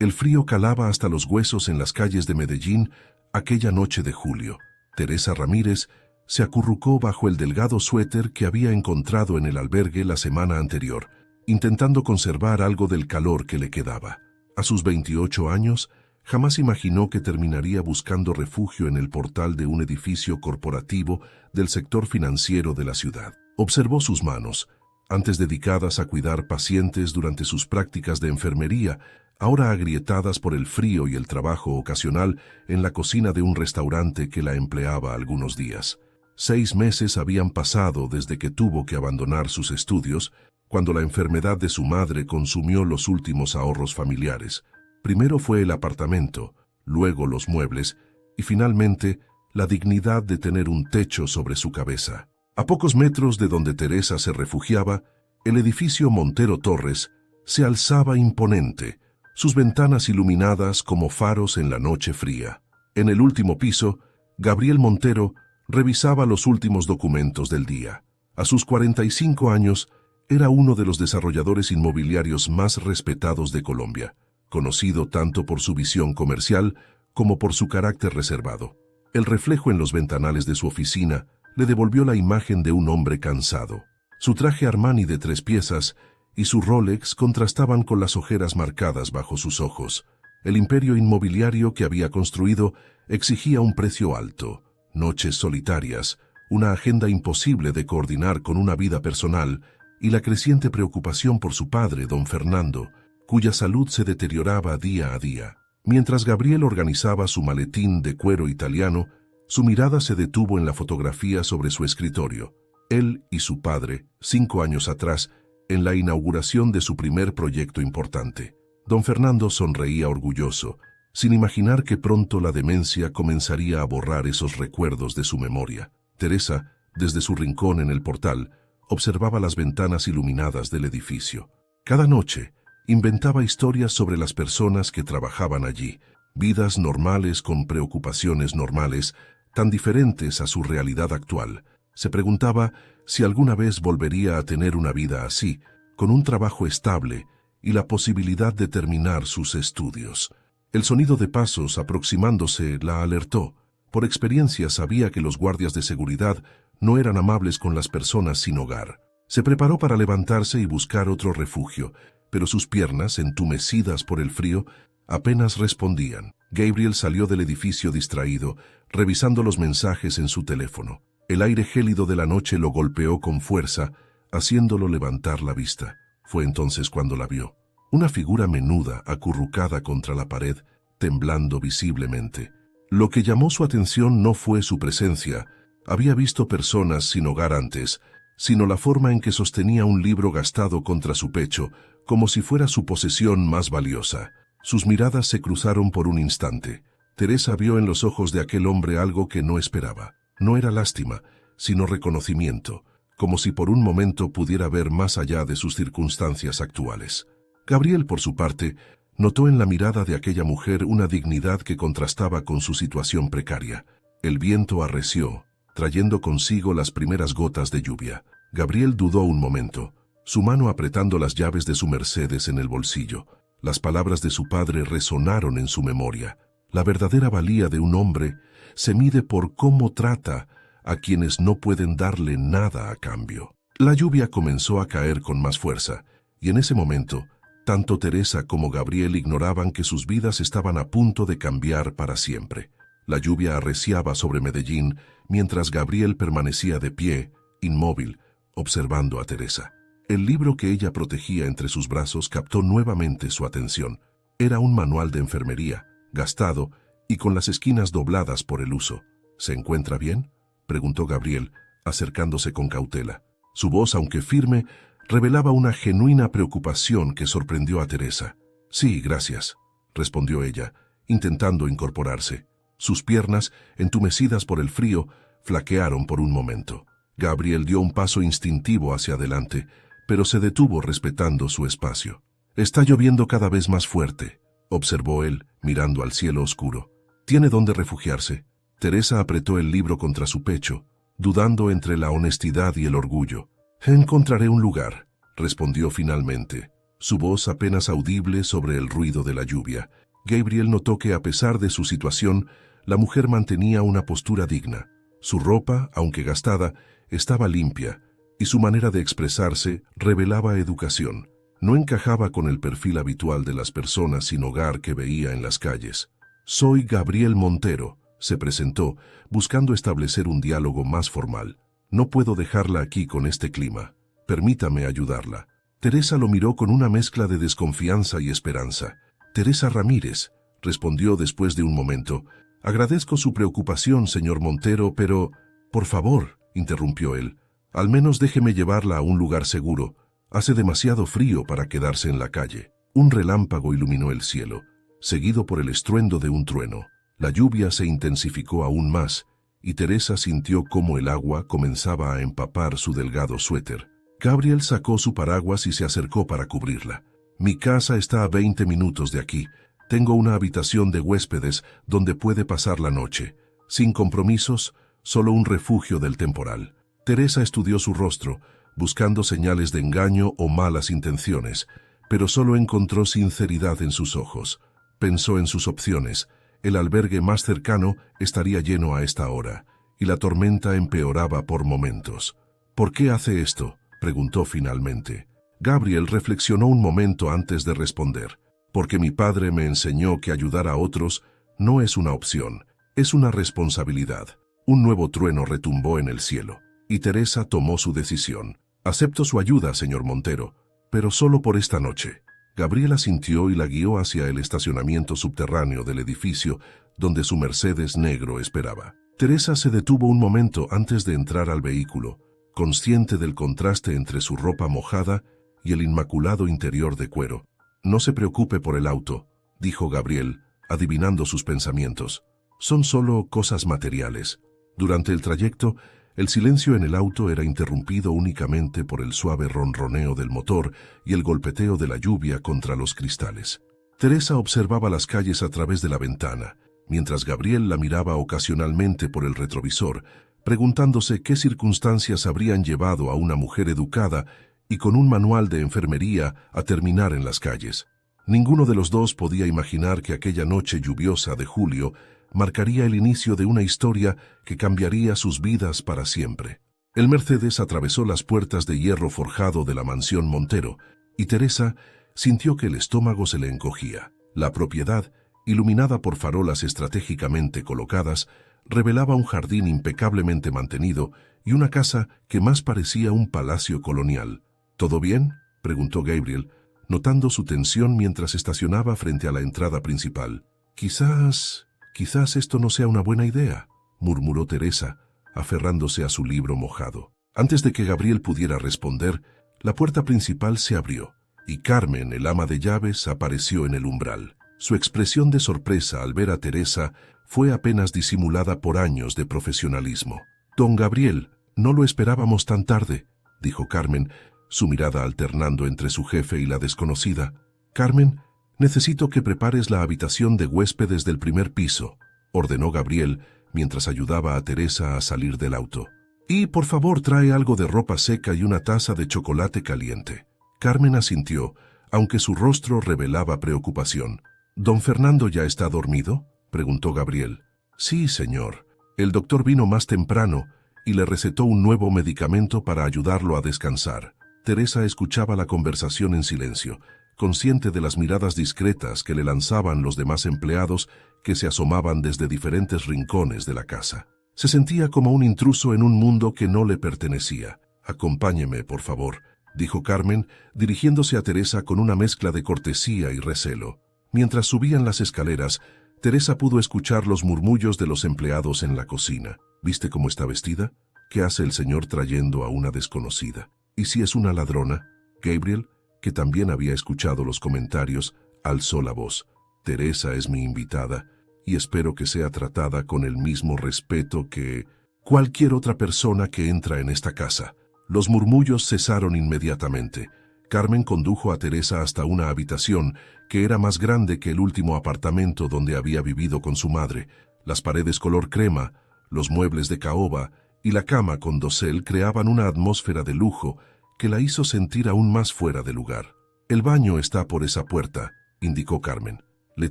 El frío calaba hasta los huesos en las calles de Medellín aquella noche de julio. Teresa Ramírez se acurrucó bajo el delgado suéter que había encontrado en el albergue la semana anterior, intentando conservar algo del calor que le quedaba. A sus 28 años, jamás imaginó que terminaría buscando refugio en el portal de un edificio corporativo del sector financiero de la ciudad. Observó sus manos, antes dedicadas a cuidar pacientes durante sus prácticas de enfermería, ahora agrietadas por el frío y el trabajo ocasional en la cocina de un restaurante que la empleaba algunos días. 6 meses habían pasado desde que tuvo que abandonar sus estudios, cuando la enfermedad de su madre consumió los últimos ahorros familiares. Primero fue el apartamento, luego los muebles y finalmente la dignidad de tener un techo sobre su cabeza. A pocos metros de donde Teresa se refugiaba, el edificio Montero Torres se alzaba imponente, sus ventanas iluminadas como faros en la noche fría. En el último piso, Gabriel Montero revisaba los últimos documentos del día. A sus 45 años, era uno de los desarrolladores inmobiliarios más respetados de Colombia, conocido tanto por su visión comercial como por su carácter reservado. El reflejo en los ventanales de su oficina le devolvió la imagen de un hombre cansado. Su traje Armani de 3 piezas y su Rolex contrastaban con las ojeras marcadas bajo sus ojos. El imperio inmobiliario que había construido exigía un precio alto, noches solitarias, una agenda imposible de coordinar con una vida personal y la creciente preocupación por su padre, don Fernando, cuya salud se deterioraba día a día. Mientras Gabriel organizaba su maletín de cuero italiano, su mirada se detuvo en la fotografía sobre su escritorio. Él y su padre, 5 años atrás, en la inauguración de su primer proyecto importante. Don Fernando sonreía orgulloso, sin imaginar que pronto la demencia comenzaría a borrar esos recuerdos de su memoria. Teresa, desde su rincón en el portal, observaba las ventanas iluminadas del edificio. Cada noche, inventaba historias sobre las personas que trabajaban allí, vidas normales con preocupaciones normales, tan diferentes a su realidad actual. Se preguntaba si alguna vez volvería a tener una vida así, con un trabajo estable y la posibilidad de terminar sus estudios. El sonido de pasos aproximándose la alertó. Por experiencia sabía que los guardias de seguridad no eran amables con las personas sin hogar. Se preparó para levantarse y buscar otro refugio, pero sus piernas, entumecidas por el frío, apenas respondían. Gabriel salió del edificio distraído, revisando los mensajes en su teléfono. El aire gélido de la noche lo golpeó con fuerza, haciéndolo levantar la vista. Fue entonces cuando la vio. Una figura menuda, acurrucada contra la pared, temblando visiblemente. Lo que llamó su atención no fue su presencia. Había visto personas sin hogar antes, sino la forma en que sostenía un libro gastado contra su pecho, como si fuera su posesión más valiosa. Sus miradas se cruzaron por un instante. Teresa vio en los ojos de aquel hombre algo que no esperaba. No era lástima, sino reconocimiento, como si por un momento pudiera ver más allá de sus circunstancias actuales. Gabriel, por su parte, notó en la mirada de aquella mujer una dignidad que contrastaba con su situación precaria. El viento arreció, trayendo consigo las primeras gotas de lluvia. Gabriel dudó un momento, su mano apretando las llaves de su Mercedes en el bolsillo. Las palabras de su padre resonaron en su memoria. La verdadera valía de un hombre se mide por cómo trata a quienes no pueden darle nada a cambio. La lluvia comenzó a caer con más fuerza, y en ese momento, tanto Teresa como Gabriel ignoraban que sus vidas estaban a punto de cambiar para siempre. La lluvia arreciaba sobre Medellín, mientras Gabriel permanecía de pie, inmóvil, observando a Teresa. El libro que ella protegía entre sus brazos captó nuevamente su atención. Era un manual de enfermería, gastado y con las esquinas dobladas por el uso. ¿Se encuentra bien?, preguntó Gabriel, acercándose con cautela. Su voz, aunque firme, revelaba una genuina preocupación que sorprendió a Teresa. «Sí, gracias», respondió ella, intentando incorporarse. Sus piernas, entumecidas por el frío, flaquearon por un momento. Gabriel dio un paso instintivo hacia adelante, pero se detuvo respetando su espacio. «Está lloviendo cada vez más fuerte», observó él, mirando al cielo oscuro. «¿Tiene dónde refugiarse?» Teresa apretó el libro contra su pecho, dudando entre la honestidad y el orgullo. «Encontraré un lugar», respondió finalmente. su voz apenas audible sobre el ruido de la lluvia. Gabriel notó que a pesar de su situación, la mujer mantenía una postura digna. Su ropa, aunque gastada, estaba limpia, y su manera de expresarse revelaba educación. No encajaba con el perfil habitual de las personas sin hogar que veía en las calles. «Soy Gabriel Montero», se presentó, buscando establecer un diálogo más formal. «No puedo dejarla aquí con este clima. Permítame ayudarla». Teresa lo miró con una mezcla de desconfianza y esperanza. «Teresa Ramírez», respondió después de un momento. «Agradezco su preocupación, señor Montero, pero...» «Por favor», interrumpió él, «al menos déjeme llevarla a un lugar seguro. Hace demasiado frío para quedarse en la calle». Un relámpago iluminó el cielo, seguido por el estruendo de un trueno. La lluvia se intensificó aún más, y Teresa sintió cómo el agua comenzaba a empapar su delgado suéter. Gabriel sacó su paraguas y se acercó para cubrirla. «Mi casa está a 20 minutos de aquí. Tengo una habitación de huéspedes donde puede pasar la noche. Sin compromisos, solo un refugio del temporal». Teresa estudió su rostro, buscando señales de engaño o malas intenciones, pero solo encontró sinceridad en sus ojos. Pensó en sus opciones. El albergue más cercano estaría lleno a esta hora, y la tormenta empeoraba por momentos. «¿Por qué hace esto?», preguntó finalmente. Gabriel reflexionó un momento antes de responder. «Porque mi padre me enseñó que ayudar a otros no es una opción, es una responsabilidad». Un nuevo trueno retumbó en el cielo, y Teresa tomó su decisión. «Acepto su ayuda, señor Montero, pero solo por esta noche». Gabriel asintió y la guió hacia el estacionamiento subterráneo del edificio donde su Mercedes negro esperaba. Teresa se detuvo un momento antes de entrar al vehículo, consciente del contraste entre su ropa mojada y el inmaculado interior de cuero. «No se preocupe por el auto», dijo Gabriel, adivinando sus pensamientos. «Son solo cosas materiales». Durante el trayecto, el silencio en el auto era interrumpido únicamente por el suave ronroneo del motor y el golpeteo de la lluvia contra los cristales. Teresa observaba las calles a través de la ventana, mientras Gabriel la miraba ocasionalmente por el retrovisor, preguntándose qué circunstancias habrían llevado a una mujer educada y con un manual de enfermería a terminar en las calles. Ninguno de los dos podía imaginar que aquella noche lluviosa de julio marcaría el inicio de una historia que cambiaría sus vidas para siempre. El Mercedes atravesó las puertas de hierro forjado de la mansión Montero, y Teresa sintió que el estómago se le encogía. La propiedad, iluminada por farolas estratégicamente colocadas, revelaba un jardín impecablemente mantenido y una casa que más parecía un palacio colonial. «¿Todo bien?», preguntó Gabriel, notando su tensión mientras estacionaba frente a la entrada principal. Quizás esto no sea una buena idea», murmuró Teresa, aferrándose a su libro mojado. Antes de que Gabriel pudiera responder, la puerta principal se abrió, y Carmen, el ama de llaves, apareció en el umbral. Su expresión de sorpresa al ver a Teresa fue apenas disimulada por años de profesionalismo. «Don Gabriel, no lo esperábamos tan tarde», dijo Carmen, su mirada alternando entre su jefe y la desconocida. «Carmen, necesito que prepares la habitación de huéspedes del primer piso», ordenó Gabriel mientras ayudaba a Teresa a salir del auto. «Y, por favor, trae algo de ropa seca y una taza de chocolate caliente». Carmen asintió, aunque su rostro revelaba preocupación. «¿Don Fernando ya está dormido?», preguntó Gabriel. «Sí, señor. El doctor vino más temprano y le recetó un nuevo medicamento para ayudarlo a descansar». Teresa escuchaba la conversación en silencio, consciente de las miradas discretas que le lanzaban los demás empleados que se asomaban desde diferentes rincones de la casa. Se sentía como un intruso en un mundo que no le pertenecía. «Acompáñeme, por favor», dijo Carmen, dirigiéndose a Teresa con una mezcla de cortesía y recelo. Mientras subían las escaleras, Teresa pudo escuchar los murmullos de los empleados en la cocina. «¿Viste cómo está vestida? ¿Qué hace el señor trayendo a una desconocida? ¿Y si es una ladrona?». Gabriel, que también había escuchado los comentarios, alzó la voz. «Teresa es mi invitada, y espero que sea tratada con el mismo respeto que cualquier otra persona que entra en esta casa». Los murmullos cesaron inmediatamente. Carmen condujo a Teresa hasta una habitación que era más grande que el último apartamento donde había vivido con su madre. Las paredes color crema, los muebles de caoba y la cama con dosel creaban una atmósfera de lujo que la hizo sentir aún más fuera de lugar. El baño está por esa puerta, indicó Carmen. Le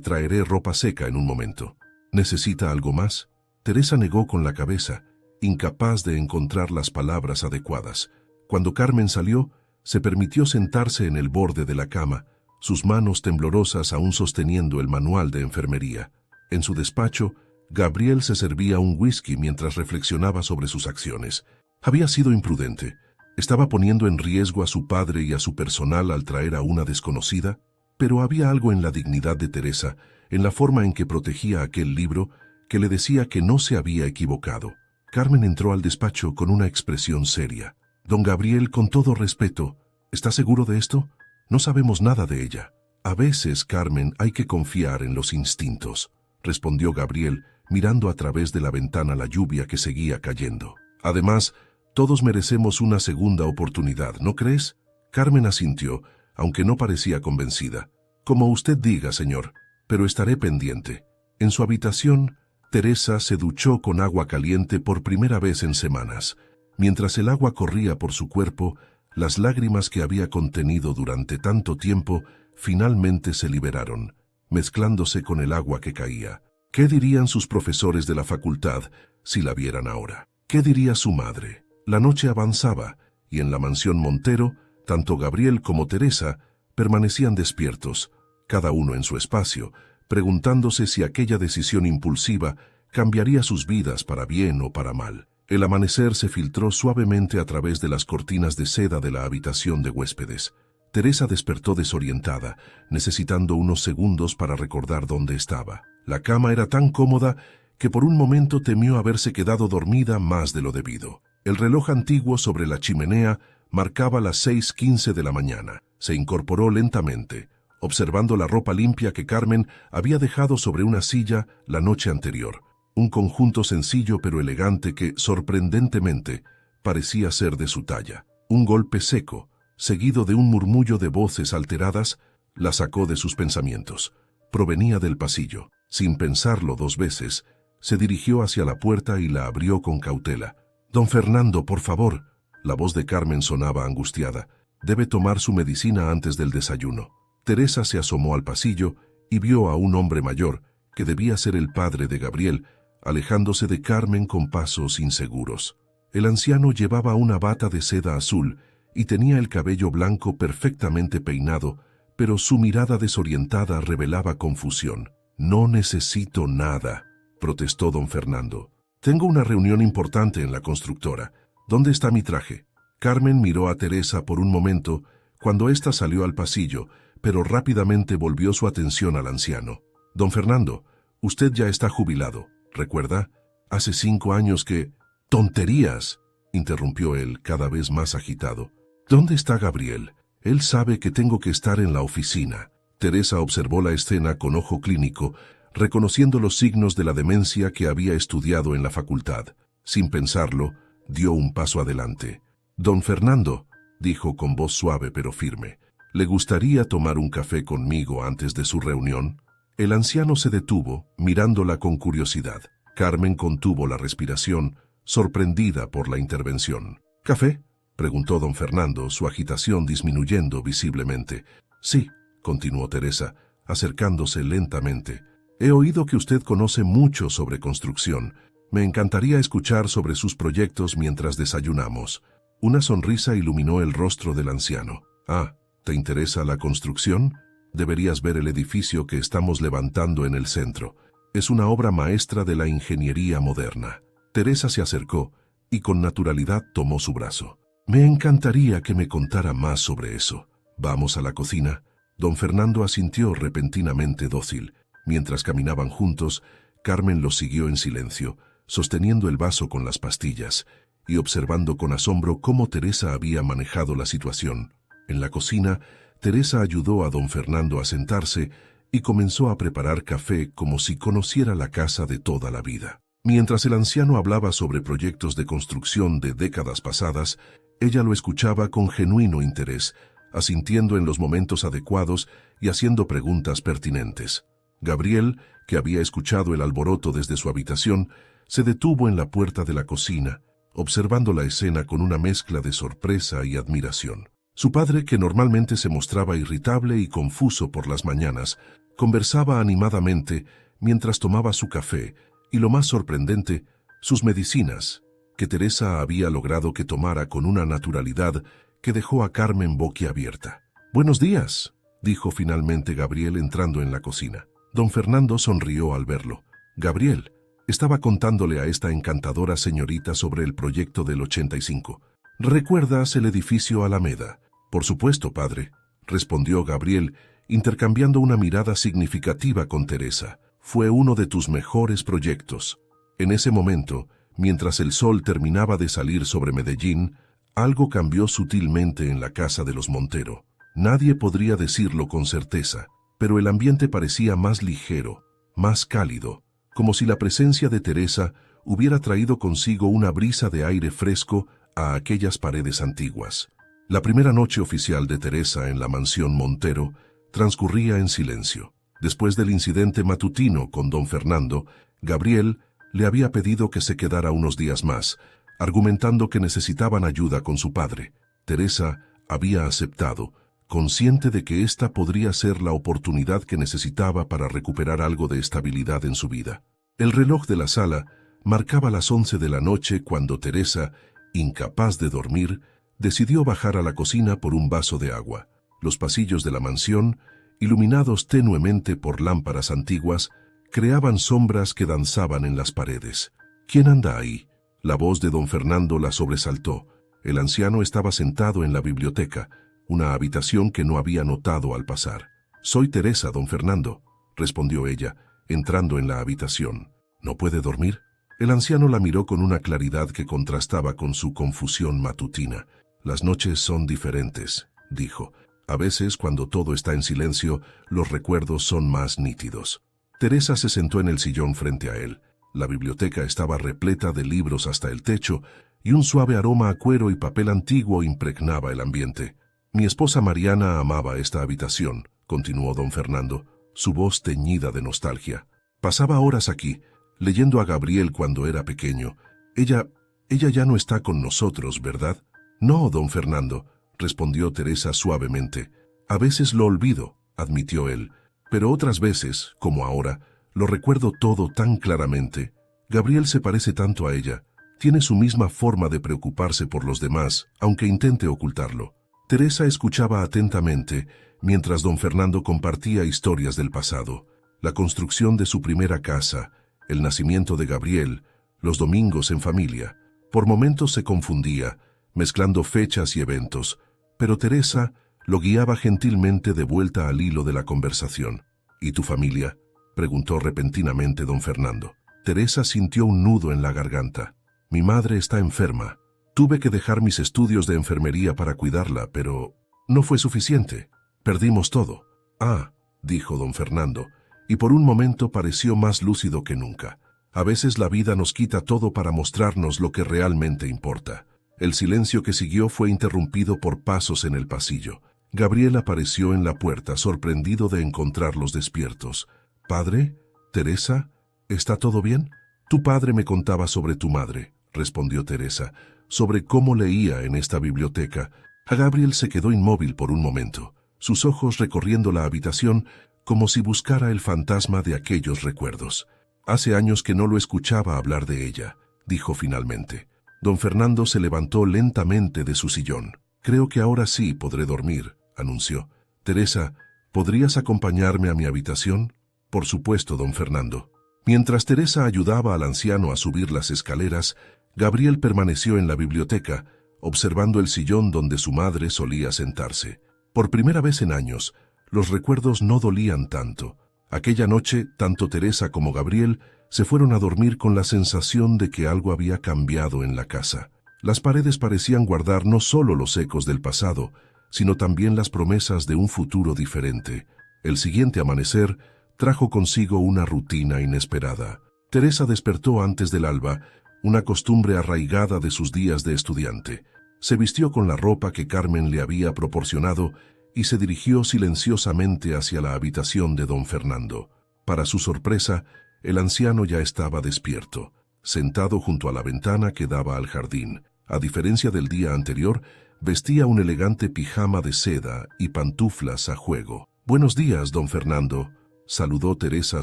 traeré ropa seca en un momento. ¿Necesita algo más? Teresa negó con la cabeza, incapaz de encontrar las palabras adecuadas. Cuando Carmen salió, se permitió sentarse en el borde de la cama, sus manos temblorosas aún sosteniendo el manual de enfermería. En su despacho, Gabriel se servía un whisky mientras reflexionaba sobre sus acciones. Había sido imprudente. ¿Estaba poniendo en riesgo a su padre y a su personal al traer a una desconocida? Pero había algo en la dignidad de Teresa, en la forma en que protegía aquel libro, que le decía que no se había equivocado. Carmen entró al despacho con una expresión seria. Don Gabriel, con todo respeto, ¿está seguro de esto? No sabemos nada de ella. A veces, Carmen, hay que confiar en los instintos, respondió Gabriel, mirando a través de la ventana la lluvia que seguía cayendo. Además, todos merecemos una segunda oportunidad, ¿no crees? Carmen asintió, aunque no parecía convencida. Como usted diga, señor, pero estaré pendiente. En su habitación, Teresa se duchó con agua caliente por primera vez en semanas. Mientras el agua corría por su cuerpo, las lágrimas que había contenido durante tanto tiempo finalmente se liberaron, mezclándose con el agua que caía. ¿Qué dirían sus profesores de la facultad si la vieran ahora? ¿Qué diría su madre? La noche avanzaba, y en la mansión Montero, tanto Gabriel como Teresa permanecían despiertos, cada uno en su espacio, preguntándose si aquella decisión impulsiva cambiaría sus vidas para bien o para mal. El amanecer se filtró suavemente a través de las cortinas de seda de la habitación de huéspedes. Teresa despertó desorientada, necesitando unos segundos para recordar dónde estaba. La cama era tan cómoda que por un momento temió haberse quedado dormida más de lo debido. El reloj antiguo sobre la chimenea marcaba las 6:15 de la mañana. Se incorporó lentamente, observando la ropa limpia que Carmen había dejado sobre una silla la noche anterior. Un conjunto sencillo pero elegante que, sorprendentemente, parecía ser de su talla. Un golpe seco, seguido de un murmullo de voces alteradas, la sacó de sus pensamientos. Provenía del pasillo. Sin pensarlo 2 veces, se dirigió hacia la puerta y la abrió con cautela. «Don Fernando, por favor». La voz de Carmen sonaba angustiada. «Debe tomar su medicina antes del desayuno». Teresa se asomó al pasillo y vio a un hombre mayor, que debía ser el padre de Gabriel, alejándose de Carmen con pasos inseguros. El anciano llevaba una bata de seda azul y tenía el cabello blanco perfectamente peinado, pero su mirada desorientada revelaba confusión. «No necesito nada», protestó don Fernando. «Tengo una reunión importante en la constructora. ¿Dónde está mi traje?» Carmen miró a Teresa por un momento cuando ésta salió al pasillo, pero rápidamente volvió su atención al anciano. «Don Fernando, usted ya está jubilado, ¿recuerda? Hace 5 años que...» «¡Tonterías!», interrumpió él, cada vez más agitado. «¿Dónde está Gabriel? Él sabe que tengo que estar en la oficina». Teresa observó la escena con ojo clínico, reconociendo los signos de la demencia que había estudiado en la facultad. Sin pensarlo, dio un paso adelante. «Don Fernando», dijo con voz suave pero firme, «¿le gustaría tomar un café conmigo antes de su reunión?» El anciano se detuvo, mirándola con curiosidad. Carmen contuvo la respiración, sorprendida por la intervención. «¿Café?», preguntó don Fernando, su agitación disminuyendo visiblemente. «Sí», continuó Teresa, acercándose lentamente. «He oído que usted conoce mucho sobre construcción. Me encantaría escuchar sobre sus proyectos mientras desayunamos». Una sonrisa iluminó el rostro del anciano. «Ah, ¿te interesa la construcción? Deberías ver el edificio que estamos levantando en el centro. Es una obra maestra de la ingeniería moderna». Teresa se acercó y con naturalidad tomó su brazo. «Me encantaría que me contara más sobre eso. ¿Vamos a la cocina?» Don Fernando asintió repentinamente dócil. Mientras caminaban juntos, Carmen los siguió en silencio, sosteniendo el vaso con las pastillas y observando con asombro cómo Teresa había manejado la situación. En la cocina, Teresa ayudó a don Fernando a sentarse y comenzó a preparar café como si conociera la casa de toda la vida. Mientras el anciano hablaba sobre proyectos de construcción de décadas pasadas, ella lo escuchaba con genuino interés, asintiendo en los momentos adecuados y haciendo preguntas pertinentes. Gabriel, que había escuchado el alboroto desde su habitación, se detuvo en la puerta de la cocina, observando la escena con una mezcla de sorpresa y admiración. Su padre, que normalmente se mostraba irritable y confuso por las mañanas, conversaba animadamente mientras tomaba su café y, lo más sorprendente, sus medicinas, que Teresa había logrado que tomara con una naturalidad que dejó a Carmen boquiabierta. «Buenos días», dijo finalmente Gabriel entrando en la cocina. Don Fernando sonrió al verlo. Gabriel estaba contándole a esta encantadora señorita sobre el proyecto del 85. «¿Recuerdas el edificio Alameda?» «Por supuesto, padre», respondió Gabriel, intercambiando una mirada significativa con Teresa. «Fue uno de tus mejores proyectos». En ese momento, mientras el sol terminaba de salir sobre Medellín, algo cambió sutilmente en la casa de los Montero. Nadie podría decirlo con certeza, pero el ambiente parecía más ligero, más cálido, como si la presencia de Teresa hubiera traído consigo una brisa de aire fresco a aquellas paredes antiguas. La primera noche oficial de Teresa en la mansión Montero transcurría en silencio. Después del incidente matutino con don Fernando, Gabriel le había pedido que se quedara unos días más, argumentando que necesitaban ayuda con su padre. Teresa había aceptado, consciente de que esta podría ser la oportunidad que necesitaba para recuperar algo de estabilidad en su vida. El reloj de la sala marcaba las 11 de la noche cuando Teresa, incapaz de dormir, decidió bajar a la cocina por un vaso de agua. Los pasillos de la mansión, iluminados tenuemente por lámparas antiguas, creaban sombras que danzaban en las paredes. «¿Quién anda ahí?». La voz de don Fernando la sobresaltó. El anciano estaba sentado en la biblioteca, una habitación que no había notado al pasar. «Soy Teresa, don Fernando», respondió ella, entrando en la habitación. «¿No puede dormir?». El anciano la miró con una claridad que contrastaba con su confusión matutina. «Las noches son diferentes», dijo. «A veces, cuando todo está en silencio, los recuerdos son más nítidos». Teresa se sentó en el sillón frente a él. La biblioteca estaba repleta de libros hasta el techo, y un suave aroma a cuero y papel antiguo impregnaba el ambiente. «Mi esposa Mariana amaba esta habitación», continuó don Fernando, su voz teñida de nostalgia. «Pasaba horas aquí, leyendo a Gabriel cuando era pequeño. Ella ya no está con nosotros, ¿verdad?» «No, don Fernando», respondió Teresa suavemente. «A veces lo olvido», admitió él, «pero otras veces, como ahora, lo recuerdo todo tan claramente. Gabriel se parece tanto a ella. Tiene su misma forma de preocuparse por los demás, aunque intente ocultarlo». Teresa escuchaba atentamente, mientras don Fernando compartía historias del pasado. La construcción de su primera casa, el nacimiento de Gabriel, los domingos en familia. Por momentos se confundía, mezclando fechas y eventos, pero Teresa lo guiaba gentilmente de vuelta al hilo de la conversación. «¿Y tu familia?», preguntó repentinamente don Fernando. Teresa sintió un nudo en la garganta. «Mi madre está enferma. Tuve que dejar mis estudios de enfermería para cuidarla, pero no fue suficiente. Perdimos todo». «Ah», dijo don Fernando, y por un momento pareció más lúcido que nunca. «A veces la vida nos quita todo para mostrarnos lo que realmente importa». El silencio que siguió fue interrumpido por pasos en el pasillo. Gabriel apareció en la puerta, sorprendido de encontrarlos despiertos. «¿Padre? ¿Teresa? ¿Está todo bien?». «Tu padre me contaba sobre tu madre», respondió Teresa, «sobre cómo leía en esta biblioteca». A Gabriel se quedó inmóvil por un momento, sus ojos recorriendo la habitación como si buscara el fantasma de aquellos recuerdos. «Hace años que no lo escuchaba hablar de ella», dijo finalmente. Don Fernando se levantó lentamente de su sillón. «Creo que ahora sí podré dormir», anunció. «Teresa, ¿podrías acompañarme a mi habitación?». «Por supuesto, don Fernando». Mientras Teresa ayudaba al anciano a subir las escaleras, Gabriel permaneció en la biblioteca, observando el sillón donde su madre solía sentarse. Por primera vez en años, los recuerdos no dolían tanto. Aquella noche, tanto Teresa como Gabriel se fueron a dormir con la sensación de que algo había cambiado en la casa. Las paredes parecían guardar no solo los ecos del pasado, sino también las promesas de un futuro diferente. El siguiente amanecer trajo consigo una rutina inesperada. Teresa despertó antes del alba, una costumbre arraigada de sus días de estudiante. Se vistió con la ropa que Carmen le había proporcionado y se dirigió silenciosamente hacia la habitación de don Fernando. Para su sorpresa, el anciano ya estaba despierto, sentado junto a la ventana que daba al jardín. A diferencia del día anterior, Vestía un elegante pijama de seda y pantuflas a juego. «Buenos días, don Fernando», saludó Teresa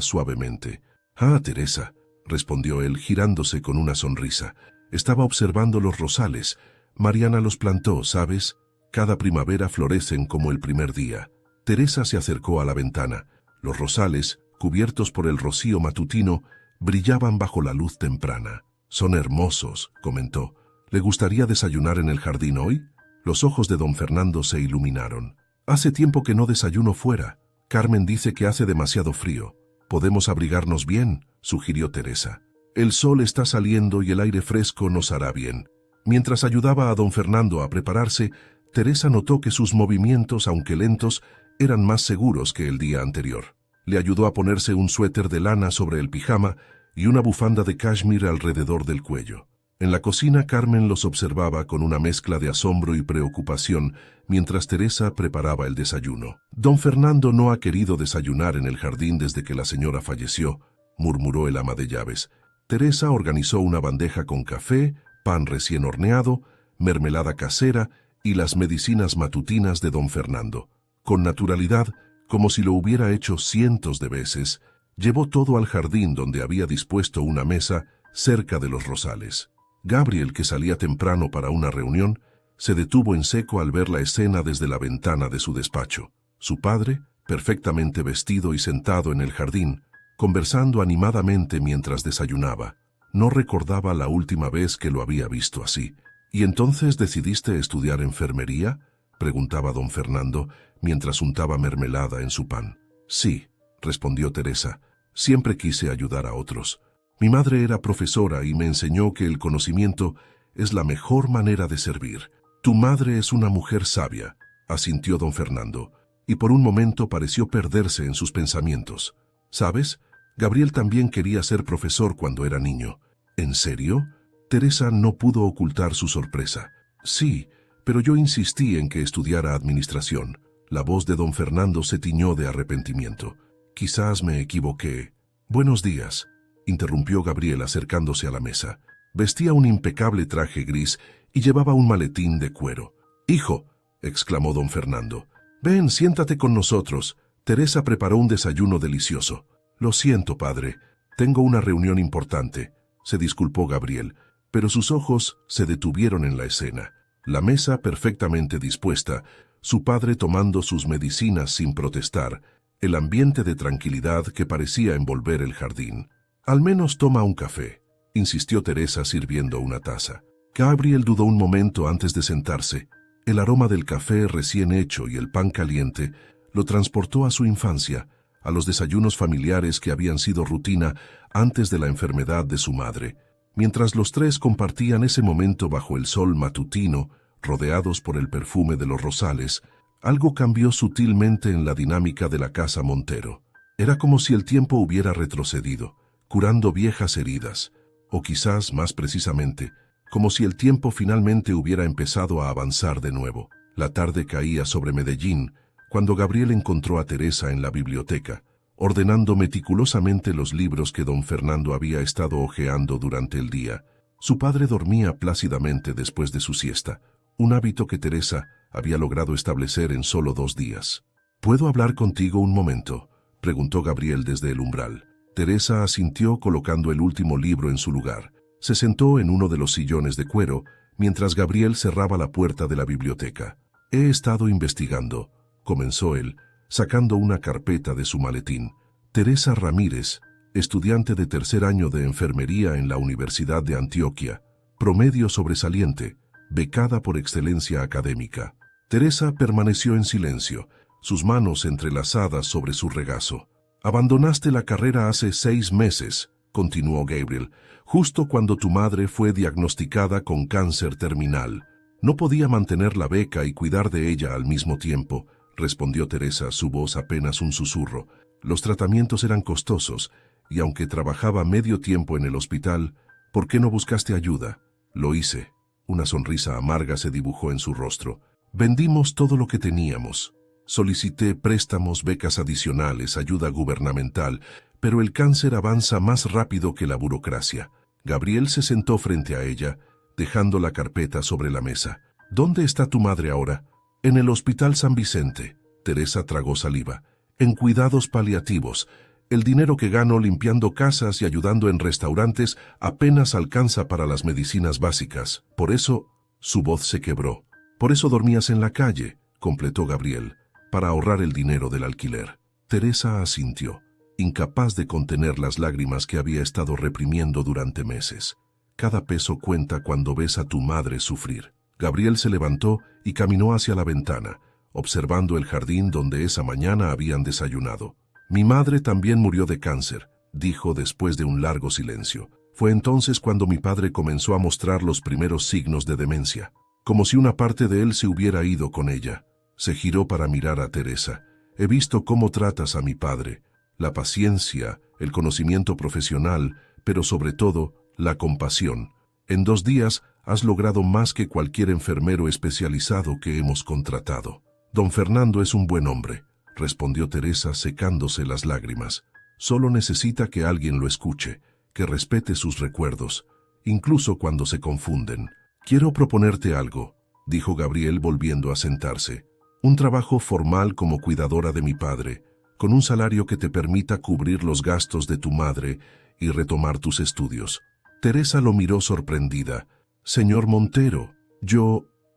suavemente. «Ah, Teresa», respondió él girándose con una sonrisa. «Estaba observando los rosales. Mariana los plantó, ¿sabes? Cada primavera florecen como el primer día». Teresa se acercó a la ventana. Los rosales, cubiertos por el rocío matutino, brillaban bajo la luz temprana. «Son hermosos», comentó. «¿Le gustaría desayunar en el jardín hoy?» Los ojos de don Fernando se iluminaron. «Hace tiempo que no desayuno fuera. Carmen dice que hace demasiado frío. Podemos abrigarnos bien», sugirió Teresa. «El sol está saliendo y el aire fresco nos hará bien». Mientras ayudaba a don Fernando a prepararse, Teresa notó que sus movimientos, aunque lentos, eran más seguros que el día anterior. Le ayudó a ponerse un suéter de lana sobre el pijama y una bufanda de cashmere alrededor del cuello. En la cocina, Carmen los observaba con una mezcla de asombro y preocupación mientras Teresa preparaba el desayuno. «Don Fernando no ha querido desayunar en el jardín desde que la señora falleció», murmuró el ama de llaves. Teresa organizó una bandeja con café, pan recién horneado, mermelada casera y las medicinas matutinas de don Fernando. Con naturalidad, como si lo hubiera hecho cientos de veces, llevó todo al jardín donde había dispuesto una mesa cerca de los rosales. Gabriel, que salía temprano para una reunión, se detuvo en seco al ver la escena desde la ventana de su despacho. Su padre, perfectamente vestido y sentado en el jardín, conversando animadamente mientras desayunaba. No recordaba la última vez que lo había visto así. «¿Y entonces decidiste estudiar enfermería?», preguntaba don Fernando, mientras untaba mermelada en su pan. «Sí», respondió Teresa. «Siempre quise ayudar a otros. Mi madre era profesora y me enseñó que el conocimiento es la mejor manera de servir». «Tu madre es una mujer sabia», asintió don Fernando, y por un momento pareció perderse en sus pensamientos. «¿Sabes? Gabriel también quería ser profesor cuando era niño». «¿En serio?». Teresa no pudo ocultar su sorpresa. «Sí, pero yo insistí en que estudiara administración». La voz de don Fernando se tiñó de arrepentimiento. «Quizás me equivoqué». «Buenos días», interrumpió Gabriel acercándose a la mesa. Vestía un impecable traje gris y llevaba un maletín de cuero. «Hijo», exclamó don Fernando, «ven, siéntate con nosotros. Teresa preparó un desayuno delicioso». «Lo siento, padre. Tengo una reunión importante», se disculpó Gabriel, pero sus ojos se detuvieron en la escena. La mesa perfectamente dispuesta, su padre tomando sus medicinas sin protestar, el ambiente de tranquilidad que parecía envolver el jardín. «Al menos toma un café», insistió Teresa sirviendo una taza. Gabriel dudó un momento antes de sentarse. El aroma del café recién hecho y el pan caliente lo transportó a su infancia, a los desayunos familiares que habían sido rutina antes de la enfermedad de su madre. Mientras los tres compartían ese momento bajo el sol matutino, rodeados por el perfume de los rosales, algo cambió sutilmente en la dinámica de la casa Montero. Era como si el tiempo hubiera retrocedido, curando viejas heridas, o quizás, más precisamente, como si el tiempo finalmente hubiera empezado a avanzar de nuevo. La tarde caía sobre Medellín, cuando Gabriel encontró a Teresa en la biblioteca, ordenando meticulosamente los libros que don Fernando había estado hojeando durante el día. Su padre dormía plácidamente después de su siesta, un hábito que Teresa había logrado establecer en solo 2 días. «¿Puedo hablar contigo un momento?», preguntó Gabriel desde el umbral. Teresa asintió colocando el último libro en su lugar. Se sentó en uno de los sillones de cuero, mientras Gabriel cerraba la puerta de la biblioteca. «He estado investigando», comenzó él, sacando una carpeta de su maletín. «Teresa Ramírez, estudiante de 3er año de enfermería en la Universidad de Antioquia, promedio sobresaliente, becada por excelencia académica». Teresa permaneció en silencio, sus manos entrelazadas sobre su regazo. «Abandonaste la carrera hace 6 meses», continuó Gabriel, «justo cuando tu madre fue diagnosticada con cáncer terminal. No podía mantener la beca y cuidar de ella al mismo tiempo», respondió Teresa, su voz apenas un susurro. «Los tratamientos eran costosos, y aunque trabajaba medio tiempo en el hospital, ¿por qué no buscaste ayuda?». «Lo hice». Una sonrisa amarga se dibujó en su rostro. «Vendimos todo lo que teníamos. Solicité préstamos, becas adicionales, ayuda gubernamental, pero el cáncer avanza más rápido que la burocracia». Gabriel se sentó frente a ella, dejando la carpeta sobre la mesa. ¿Dónde está tu madre ahora? En el Hospital San Vicente. Teresa tragó saliva. En cuidados paliativos. El dinero que gano limpiando casas y ayudando en restaurantes apenas alcanza para las medicinas básicas. Por eso, su voz se quebró. Por eso dormías en la calle, completó Gabriel, para ahorrar el dinero del alquiler. Teresa asintió, incapaz de contener las lágrimas que había estado reprimiendo durante meses. Cada peso cuenta cuando ves a tu madre sufrir. Gabriel se levantó y caminó hacia la ventana, observando el jardín donde esa mañana habían desayunado. Mi madre también murió de cáncer, dijo después de un largo silencio. Fue entonces cuando mi padre comenzó a mostrar los primeros signos de demencia, como si una parte de él se hubiera ido con ella. Se giró para mirar a Teresa. He visto cómo tratas a mi padre. La paciencia, el conocimiento profesional, pero sobre todo, la compasión. En 2 días has logrado más que cualquier enfermero especializado que hemos contratado. Don Fernando es un buen hombre, respondió Teresa secándose las lágrimas. Solo necesita que alguien lo escuche, que respete sus recuerdos, incluso cuando se confunden. Quiero proponerte algo, dijo Gabriel volviendo a sentarse. Un trabajo formal como cuidadora de mi padre, con un salario que te permita cubrir los gastos de tu madre y retomar tus estudios. Teresa lo miró sorprendida. Señor Montero,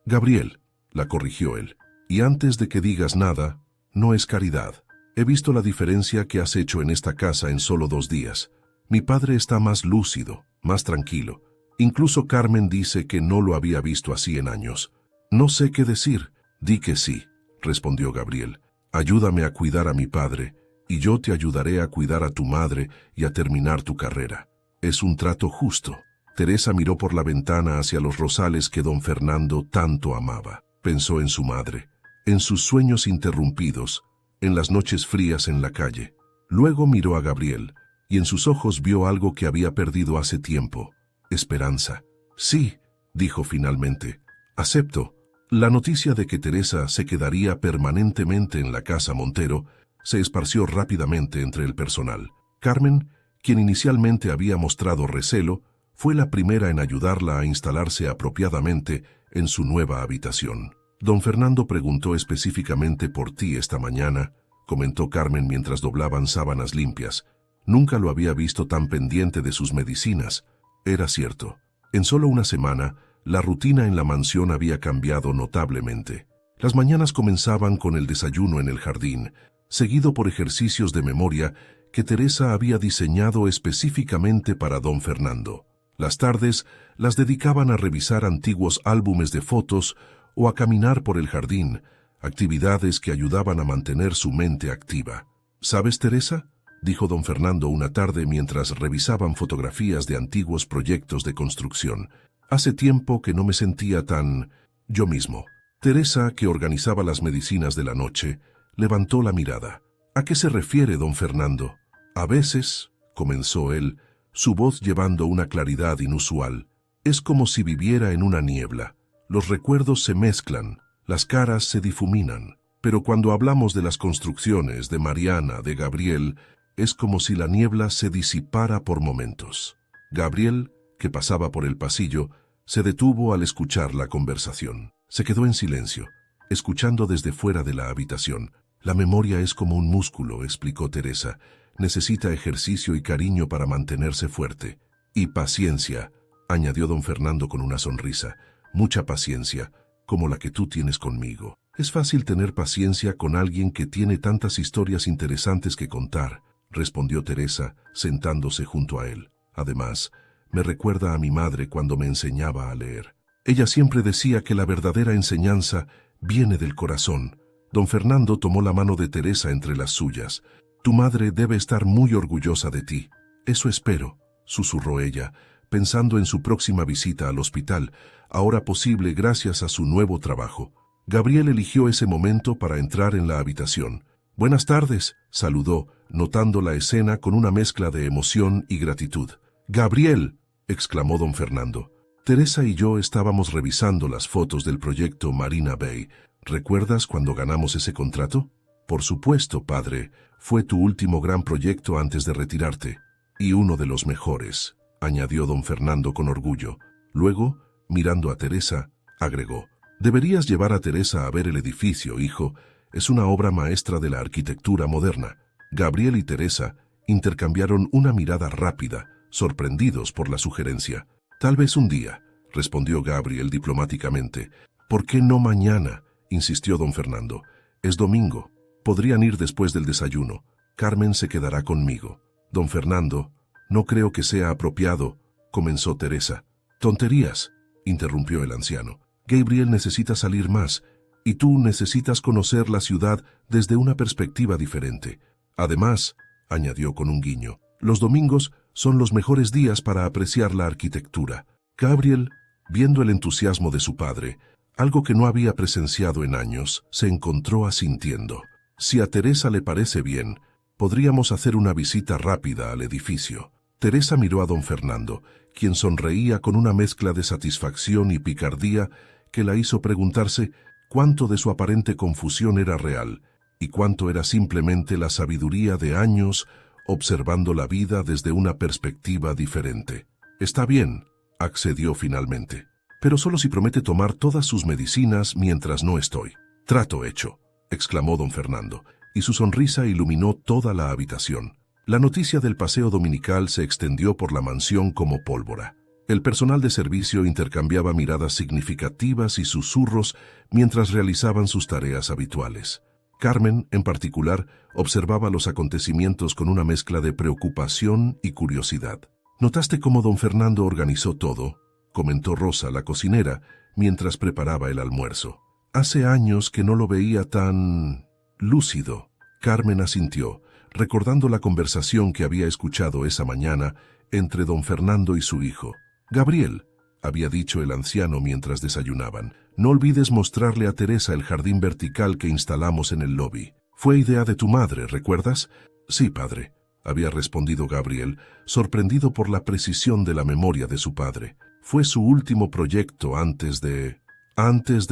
Gabriel, la corrigió él. Y antes de que digas nada, no es caridad. He visto la diferencia que has hecho en esta casa en solo 2 días. Mi padre está más lúcido, más tranquilo. Incluso Carmen dice que no lo había visto así en años. No sé qué decir. Di que sí, respondió Gabriel. Ayúdame a cuidar a mi padre, y yo te ayudaré a cuidar a tu madre y a terminar tu carrera. Es un trato justo. Teresa miró por la ventana hacia los rosales que don Fernando tanto amaba. Pensó en su madre, en sus sueños interrumpidos, en las noches frías en la calle. Luego miró a Gabriel, y en sus ojos vio algo que había perdido hace tiempo: esperanza. Sí, dijo finalmente, acepto. La noticia de que Teresa se quedaría permanentemente en la casa Montero se esparció rápidamente entre el personal. Carmen, quien inicialmente había mostrado recelo, fue la primera en ayudarla a instalarse apropiadamente en su nueva habitación. Don Fernando preguntó específicamente por ti esta mañana, comentó Carmen mientras doblaban sábanas limpias. Nunca lo había visto tan pendiente de sus medicinas. Era cierto. En solo una semana, la rutina en la mansión había cambiado notablemente. Las mañanas comenzaban con el desayuno en el jardín, seguido por ejercicios de memoria que Teresa había diseñado específicamente para don Fernando. Las tardes las dedicaban a revisar antiguos álbumes de fotos o a caminar por el jardín, actividades que ayudaban a mantener su mente activa. ¿Sabes, Teresa?, dijo don Fernando una tarde mientras revisaban fotografías de antiguos proyectos de construcción. Hace tiempo que no me sentía tan yo mismo. Teresa, que organizaba las medicinas de la noche, levantó la mirada. ¿A qué se refiere don Fernando? A veces, comenzó él, su voz llevando una claridad inusual. Es como si viviera en una niebla. Los recuerdos se mezclan, las caras se difuminan. Pero cuando hablamos de las construcciones, de Mariana, de Gabriel, es como si la niebla se disipara por momentos. Gabriel, que pasaba por el pasillo, se detuvo al escuchar la conversación. Se quedó en silencio, escuchando desde fuera de la habitación. La memoria es como un músculo, explicó Teresa. Necesita ejercicio y cariño para mantenerse fuerte. Y paciencia, añadió don Fernando con una sonrisa. Mucha paciencia, como la que tú tienes conmigo. Es fácil tener paciencia con alguien que tiene tantas historias interesantes que contar, respondió Teresa, sentándose junto a él. Además, me recuerda a mi madre cuando me enseñaba a leer. Ella siempre decía que la verdadera enseñanza viene del corazón. Don Fernando tomó la mano de Teresa entre las suyas. Tu madre debe estar muy orgullosa de ti. Eso espero, susurró ella, pensando en su próxima visita al hospital, ahora posible gracias a su nuevo trabajo. Gabriel eligió ese momento para entrar en la habitación. Buenas tardes, saludó, notando la escena con una mezcla de emoción y gratitud. Gabriel, exclamó don Fernando. Teresa y yo estábamos revisando las fotos del proyecto Marina Bay. ¿Recuerdas cuando ganamos ese contrato? Por supuesto, padre, fue tu último gran proyecto antes de retirarte. Y uno de los mejores, añadió don Fernando con orgullo. Luego, mirando a Teresa, agregó, Deberías llevar a Teresa a ver el edificio, hijo. Es una obra maestra de la arquitectura moderna. Gabriel y Teresa intercambiaron una mirada rápida, sorprendidos por la sugerencia. Tal vez un día, respondió Gabriel diplomáticamente. ¿Por qué no mañana?, insistió don Fernando. Es domingo. Podrían ir después del desayuno. Carmen se quedará conmigo. Don Fernando, no creo que sea apropiado, comenzó Teresa. Tonterías, interrumpió el anciano. Gabriel necesita salir más, y tú necesitas conocer la ciudad desde una perspectiva diferente. Además, añadió con un guiño, los domingos son los mejores días para apreciar la arquitectura. Gabriel, viendo el entusiasmo de su padre, algo que no había presenciado en años, se encontró asintiendo. Si a Teresa le parece bien, podríamos hacer una visita rápida al edificio. Teresa miró a don Fernando, quien sonreía con una mezcla de satisfacción y picardía que la hizo preguntarse cuánto de su aparente confusión era real y cuánto era simplemente la sabiduría de años observando la vida desde una perspectiva diferente. Está bien, accedió finalmente, pero solo si promete tomar todas sus medicinas mientras no estoy. Trato hecho, exclamó don Fernando, y su sonrisa iluminó toda la habitación. La noticia del paseo dominical se extendió por la mansión como pólvora. El personal de servicio intercambiaba miradas significativas y susurros mientras realizaban sus tareas habituales. Carmen, en particular, observaba los acontecimientos con una mezcla de preocupación y curiosidad. «¿Notaste cómo don Fernando organizó todo?», comentó Rosa, la cocinera, mientras preparaba el almuerzo. «Hace años que no lo veía tan lúcido». Carmen asintió, recordando la conversación que había escuchado esa mañana entre don Fernando y su hijo. «Gabriel», había dicho el anciano mientras desayunaban, «no olvides mostrarle a Teresa el jardín vertical que instalamos en el lobby. Fue idea de tu madre, ¿recuerdas?» «Sí, padre», había respondido Gabriel, sorprendido por la precisión de la memoria de su padre. «Fue su último proyecto antes de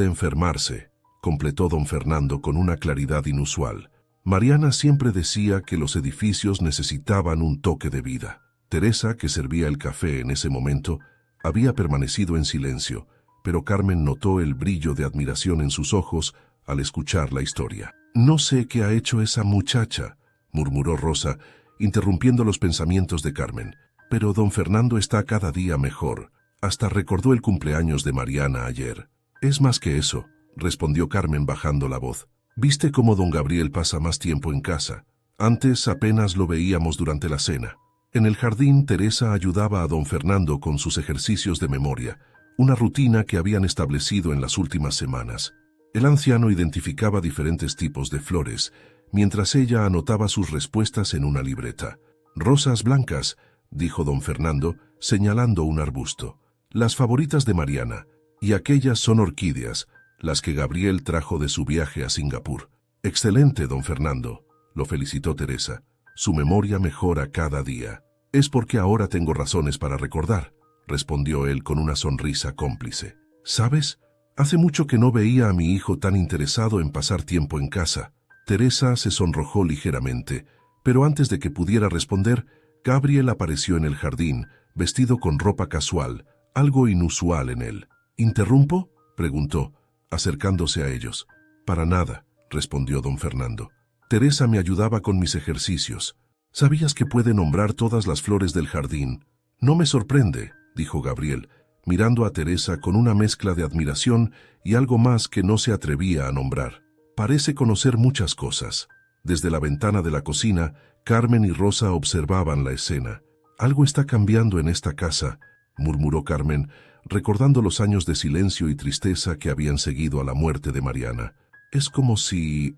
enfermarse», completó don Fernando con una claridad inusual. Mariana siempre decía que los edificios necesitaban un toque de vida. Teresa, que servía el café en ese momento, había permanecido en silencio, pero Carmen notó el brillo de admiración en sus ojos al escuchar la historia. «No sé qué ha hecho esa muchacha», murmuró Rosa, interrumpiendo los pensamientos de Carmen. «Pero don Fernando está cada día mejor. Hasta recordó el cumpleaños de Mariana ayer». «Es más que eso», respondió Carmen bajando la voz. «¿Viste cómo don Gabriel pasa más tiempo en casa? Antes apenas lo veíamos durante la cena». En el jardín, Teresa ayudaba a don Fernando con sus ejercicios de memoria, una rutina que habían establecido en las últimas semanas. El anciano identificaba diferentes tipos de flores, mientras ella anotaba sus respuestas en una libreta. «Rosas blancas», dijo don Fernando, señalando un arbusto. «Las favoritas de Mariana, y aquellas son orquídeas, las que Gabriel trajo de su viaje a Singapur». «Excelente, don Fernando», lo felicitó Teresa. «Su memoria mejora cada día». «Es porque ahora tengo razones para recordar», respondió él con una sonrisa cómplice. «¿Sabes? Hace mucho que no veía a mi hijo tan interesado en pasar tiempo en casa». Teresa se sonrojó ligeramente, pero antes de que pudiera responder, Gabriel apareció en el jardín, vestido con ropa casual, algo inusual en él. «¿Interrumpo?», preguntó, acercándose a ellos. «Para nada», respondió don Fernando. «Teresa me ayudaba con mis ejercicios. ¿Sabías que puede nombrar todas las flores del jardín?» «No me sorprende», dijo Gabriel, mirando a Teresa con una mezcla de admiración y algo más que no se atrevía a nombrar. «Parece conocer muchas cosas». Desde la ventana de la cocina, Carmen y Rosa observaban la escena. «Algo está cambiando en esta casa», murmuró Carmen, recordando los años de silencio y tristeza que habían seguido a la muerte de Mariana. «Es como si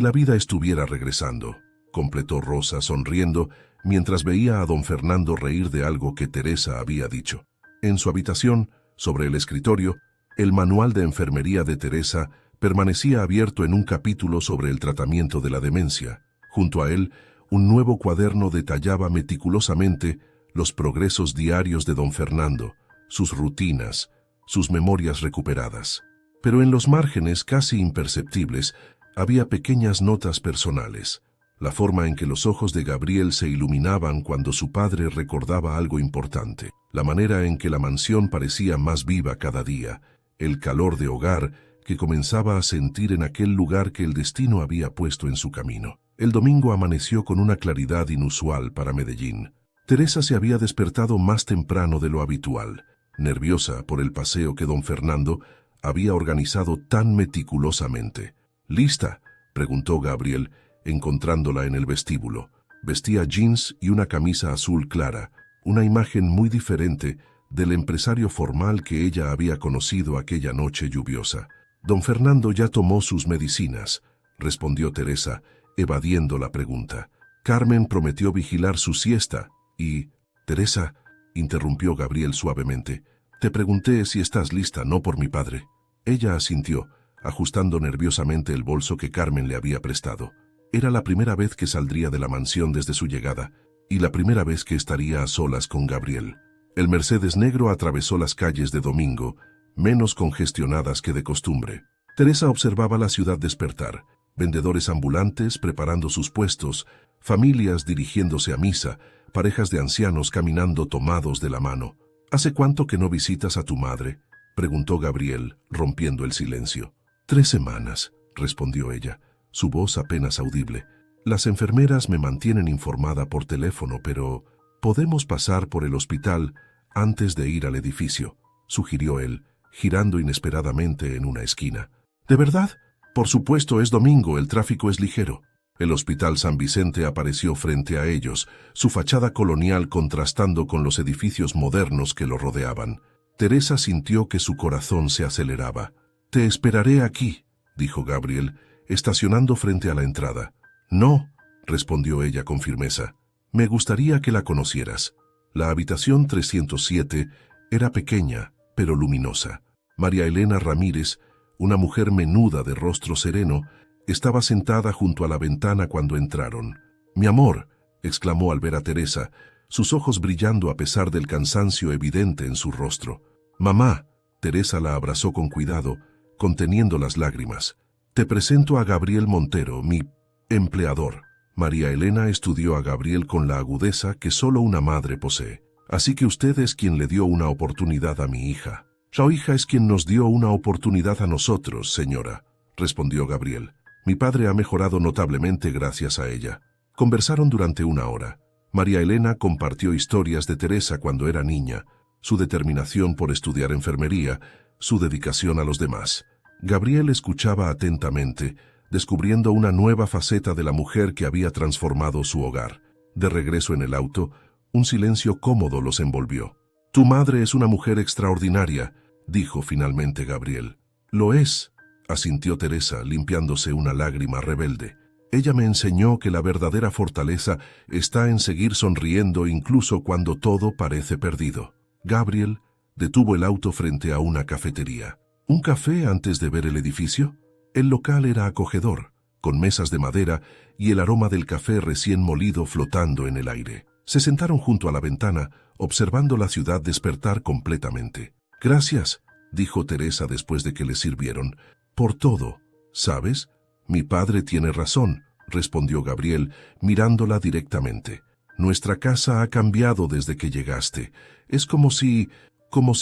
la vida estuviera regresando», completó Rosa sonriendo mientras veía a don Fernando reír de algo que Teresa había dicho. En su habitación, sobre el escritorio, el manual de enfermería de Teresa permanecía abierto en un capítulo sobre el tratamiento de la demencia. Junto a él, un nuevo cuaderno detallaba meticulosamente los progresos diarios de don Fernando, sus rutinas, sus memorias recuperadas. Pero en los márgenes, casi imperceptibles, había pequeñas notas personales. La forma en que los ojos de Gabriel se iluminaban cuando su padre recordaba algo importante, la manera en que la mansión parecía más viva cada día, el calor de hogar que comenzaba a sentir en aquel lugar que el destino había puesto en su camino. El domingo amaneció con una claridad inusual para Medellín. Teresa se había despertado más temprano de lo habitual, nerviosa por el paseo que don Fernando había organizado tan meticulosamente. ¿Lista?, preguntó Gabriel, encontrándola en el vestíbulo. Vestía jeans y una camisa azul clara, una imagen muy diferente del empresario formal que ella había conocido aquella noche lluviosa. Don Fernando ya tomó sus medicinas, respondió Teresa, evadiendo la pregunta. Carmen prometió vigilar su siesta y... Teresa, interrumpió Gabriel suavemente, te pregunté si estás lista, no por mi padre. Ella asintió, ajustando nerviosamente el bolso que Carmen le había prestado. Era la primera vez que saldría de la mansión desde su llegada, y la primera vez que estaría a solas con Gabriel. El Mercedes negro atravesó las calles de domingo, menos congestionadas que de costumbre. Teresa observaba la ciudad despertar, vendedores ambulantes preparando sus puestos, familias dirigiéndose a misa, parejas de ancianos caminando tomados de la mano. ¿Hace cuánto que no visitas a tu madre?, preguntó Gabriel, rompiendo el silencio. 3 semanas, respondió ella, su voz apenas audible. Las enfermeras me mantienen informada por teléfono, pero podemos pasar por el hospital antes de ir al edificio, sugirió él, girando inesperadamente en una esquina. ¿De verdad? Por supuesto, es domingo, el tráfico es ligero. El Hospital San Vicente apareció frente a ellos, su fachada colonial contrastando con los edificios modernos que lo rodeaban. Teresa sintió que su corazón se aceleraba. «Te esperaré aquí», dijo Gabriel, estacionando frente a la entrada. «No», respondió ella con firmeza. «Me gustaría que la conocieras». La habitación 307 era pequeña, pero luminosa. María Elena Ramírez, una mujer menuda de rostro sereno, estaba sentada junto a la ventana cuando entraron. «Mi amor», exclamó al ver a Teresa, sus ojos brillando a pesar del cansancio evidente en su rostro. «Mamá», Teresa la abrazó con cuidado, conteniendo las lágrimas. «Te presento a Gabriel Montero, mi empleador». María Elena estudió a Gabriel con la agudeza que solo una madre posee. «Así que usted es quien le dio una oportunidad a mi hija». «Su hija es quien nos dio una oportunidad a nosotros, señora», respondió Gabriel. «Mi padre ha mejorado notablemente gracias a ella». Conversaron durante 1 hora. María Elena compartió historias de Teresa cuando era niña, su determinación por estudiar enfermería, su dedicación a los demás. Gabriel escuchaba atentamente, descubriendo una nueva faceta de la mujer que había transformado su hogar. De regreso en el auto, un silencio cómodo los envolvió. «Tu madre es una mujer extraordinaria», dijo finalmente Gabriel. «Lo es», asintió Teresa, limpiándose una lágrima rebelde. «Ella me enseñó que la verdadera fortaleza está en seguir sonriendo incluso cuando todo parece perdido». Gabriel detuvo el auto frente a una cafetería. ¿Un café antes de ver el edificio? El local era acogedor, con mesas de madera y el aroma del café recién molido flotando en el aire. Se sentaron junto a la ventana, observando la ciudad despertar completamente. «Gracias», dijo Teresa después de que le sirvieron, «por todo. ¿Sabes? Mi padre tiene razón», respondió Gabriel, mirándola directamente. «Nuestra casa ha cambiado desde que llegaste. Es como si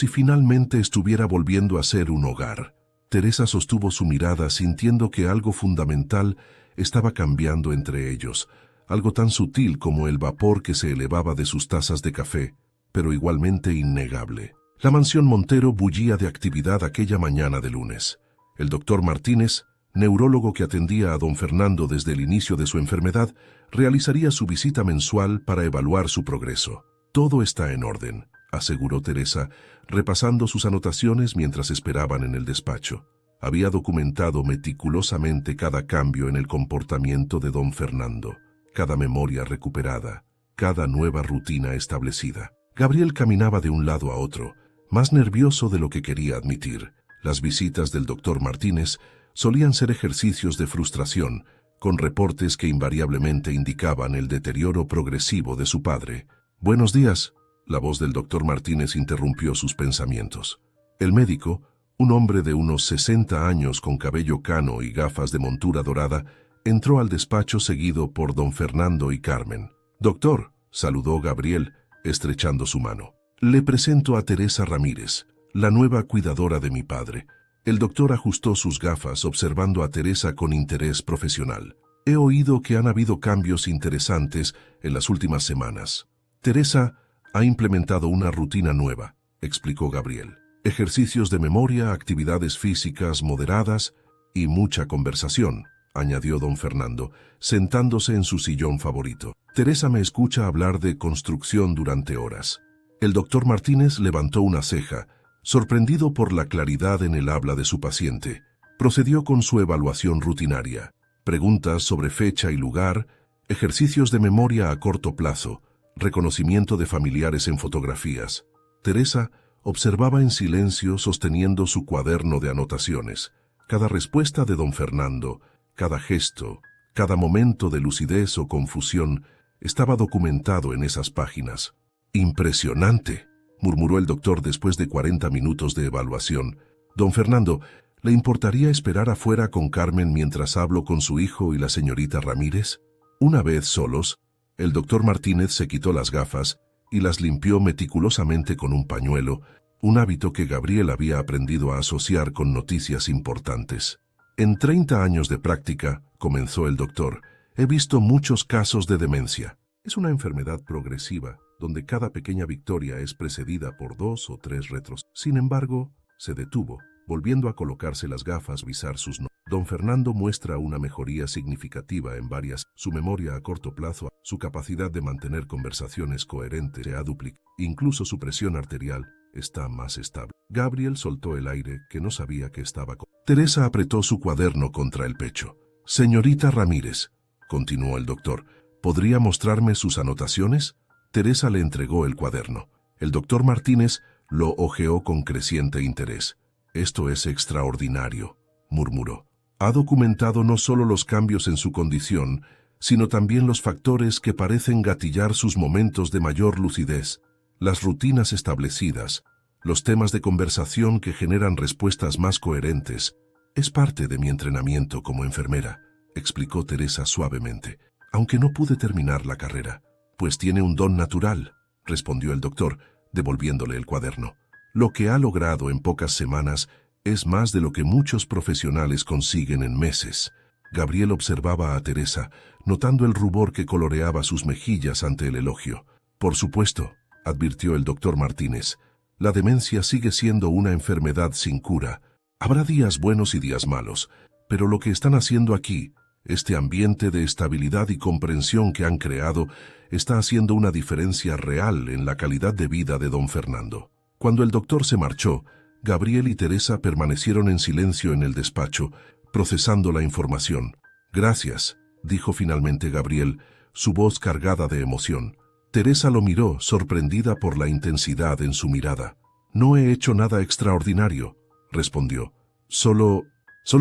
finalmente estuviera volviendo a ser un hogar». Teresa sostuvo su mirada sintiendo que algo fundamental estaba cambiando entre ellos, algo tan sutil como el vapor que se elevaba de sus tazas de café, pero igualmente innegable. La mansión Montero bullía de actividad aquella mañana de lunes. El doctor Martínez, neurólogo que atendía a don Fernando desde el inicio de su enfermedad, realizaría su visita mensual para evaluar su progreso. «Todo está en orden», aseguró Teresa, repasando sus anotaciones mientras esperaban en el despacho. Había documentado meticulosamente cada cambio en el comportamiento de don Fernando, cada memoria recuperada, cada nueva rutina establecida. Gabriel caminaba de un lado a otro, más nervioso de lo que quería admitir. Las visitas del doctor Martínez solían ser ejercicios de frustración, con reportes que invariablemente indicaban el deterioro progresivo de su padre. «Buenos días», la voz del doctor Martínez interrumpió sus pensamientos. El médico, un hombre de unos 60 años con cabello cano y gafas de montura dorada, entró al despacho seguido por don Fernando y Carmen. «Doctor», saludó Gabriel, estrechando su mano. «Le presento a Teresa Ramírez, la nueva cuidadora de mi padre. El doctor ajustó sus gafas observando a Teresa con interés profesional. He oído que han habido cambios interesantes en las últimas semanas. Teresa ha implementado una rutina nueva, explicó Gabriel. Ejercicios de memoria, actividades físicas moderadas y mucha conversación, añadió don Fernando, sentándose en su sillón favorito. Teresa me escucha hablar de construcción durante horas. El doctor Martínez levantó una ceja, sorprendido por la claridad en el habla de su paciente. Procedió con su evaluación rutinaria. Preguntas sobre fecha y lugar, ejercicios de memoria a corto plazo, reconocimiento de familiares en fotografías. Teresa observaba en silencio sosteniendo su cuaderno de anotaciones. Cada respuesta de don Fernando, cada gesto, cada momento de lucidez o confusión estaba documentado en esas páginas. «Impresionante», murmuró el doctor después de 40 minutos de evaluación. «Don Fernando, ¿le importaría esperar afuera con Carmen mientras hablo con su hijo y la señorita Ramírez?» Una vez solos, el doctor Martínez se quitó las gafas y las limpió meticulosamente con un pañuelo, un hábito que Gabriel había aprendido a asociar con noticias importantes. «En 30 años de práctica», comenzó el doctor, «he visto muchos casos de demencia. Es una enfermedad progresiva, donde cada pequeña victoria es precedida por 2 o 3 retros. Sin embargo, se detuvo, volviendo a colocarse las gafas, visar sus notas. Don Fernando muestra una mejoría significativa en varias. Su memoria a corto plazo, su capacidad de mantener conversaciones coherentes se ha duplicado. Incluso su presión arterial está más estable». Gabriel soltó el aire que no sabía que estaba con. Teresa apretó su cuaderno contra el pecho. «Señorita Ramírez», continuó el doctor, «¿podría mostrarme sus anotaciones?» Teresa le entregó el cuaderno. El doctor Martínez lo hojeó con creciente interés. «Esto es extraordinario», murmuró. «Ha documentado no solo los cambios en su condición, sino también los factores que parecen gatillar sus momentos de mayor lucidez, las rutinas establecidas, los temas de conversación que generan respuestas más coherentes. Es parte de mi entrenamiento como enfermera», explicó Teresa suavemente, «aunque no pude terminar la carrera». «Pues tiene un don natural», respondió el doctor, devolviéndole el cuaderno. «Lo que ha logrado en pocas semanas es más de lo que muchos profesionales consiguen en meses». Gabriel observaba a Teresa, notando el rubor que coloreaba sus mejillas ante el elogio. «Por supuesto», advirtió el doctor Martínez, «la demencia sigue siendo una enfermedad sin cura. Habrá días buenos y días malos, pero lo que están haciendo aquí, este ambiente de estabilidad y comprensión que han creado, está haciendo una diferencia real en la calidad de vida de don Fernando». Cuando el doctor se marchó, Gabriel y Teresa permanecieron en silencio en el despacho, procesando la información. «Gracias», dijo finalmente Gabriel, su voz cargada de emoción. Teresa lo miró, sorprendida por la intensidad en su mirada. «No he hecho nada extraordinario», respondió. Solo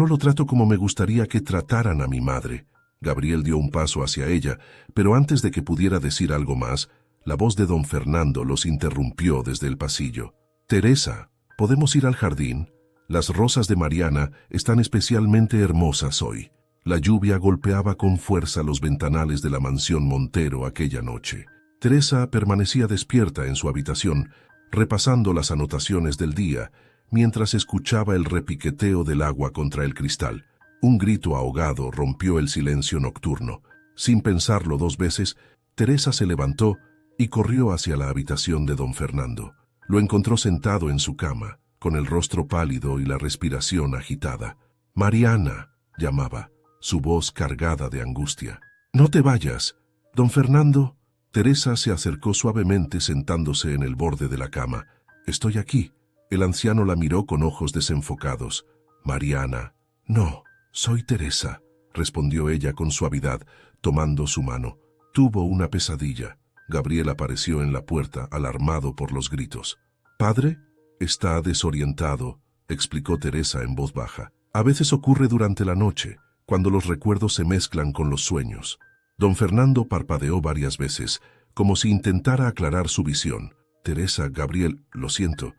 lo trato como me gustaría que trataran a mi madre». Gabriel dio un paso hacia ella, pero antes de que pudiera decir algo más, la voz de don Fernando los interrumpió desde el pasillo. «Teresa, ¿podemos ir al jardín? Las rosas de Mariana están especialmente hermosas hoy». La lluvia golpeaba con fuerza los ventanales de la mansión Montero aquella noche. Teresa permanecía despierta en su habitación, repasando las anotaciones del día, mientras escuchaba el repiqueteo del agua contra el cristal. Un grito ahogado rompió el silencio nocturno. Sin pensarlo 2 veces, Teresa se levantó y corrió hacia la habitación de don Fernando. Lo encontró sentado en su cama, con el rostro pálido y la respiración agitada. «Mariana», llamaba, su voz cargada de angustia. «No te vayas, don Fernando». Teresa se acercó suavemente sentándose en el borde de la cama. «Estoy aquí». El anciano la miró con ojos desenfocados. «Mariana». «No, soy Teresa», respondió ella con suavidad, tomando su mano. «Tuvo una pesadilla». Gabriel apareció en la puerta, alarmado por los gritos. «¿Padre?» «Está desorientado», explicó Teresa en voz baja. «A veces ocurre durante la noche, cuando los recuerdos se mezclan con los sueños». Don Fernando parpadeó varias veces, como si intentara aclarar su visión. «Teresa, Gabriel, lo siento,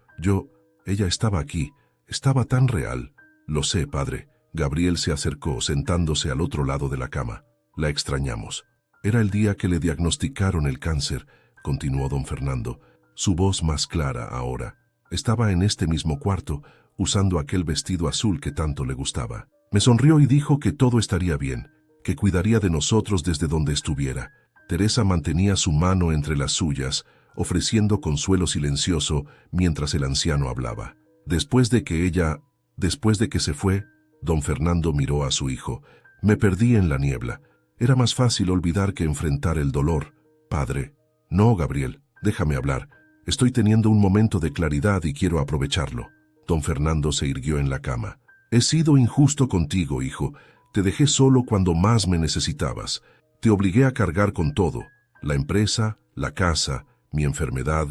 ella estaba aquí, estaba tan real». «Lo sé, padre». Gabriel se acercó, sentándose al otro lado de la cama. «La extrañamos». «Era el día que le diagnosticaron el cáncer», continuó don Fernando, su voz más clara ahora. Estaba en este mismo cuarto, usando aquel vestido azul que tanto le gustaba. Me sonrió y dijo que todo estaría bien, que cuidaría de nosotros desde donde estuviera. Teresa mantenía su mano entre las suyas, ofreciendo consuelo silencioso mientras el anciano hablaba. Después de que se fue, don Fernando miró a su hijo. Me perdí en la niebla. Era más fácil olvidar que enfrentar el dolor. Padre. No, Gabriel, déjame hablar. Estoy teniendo un momento de claridad y quiero aprovecharlo. Don Fernando se irguió en la cama. He sido injusto contigo, hijo. Te dejé solo cuando más me necesitabas. Te obligué a cargar con todo. La empresa, la casa, mi enfermedad.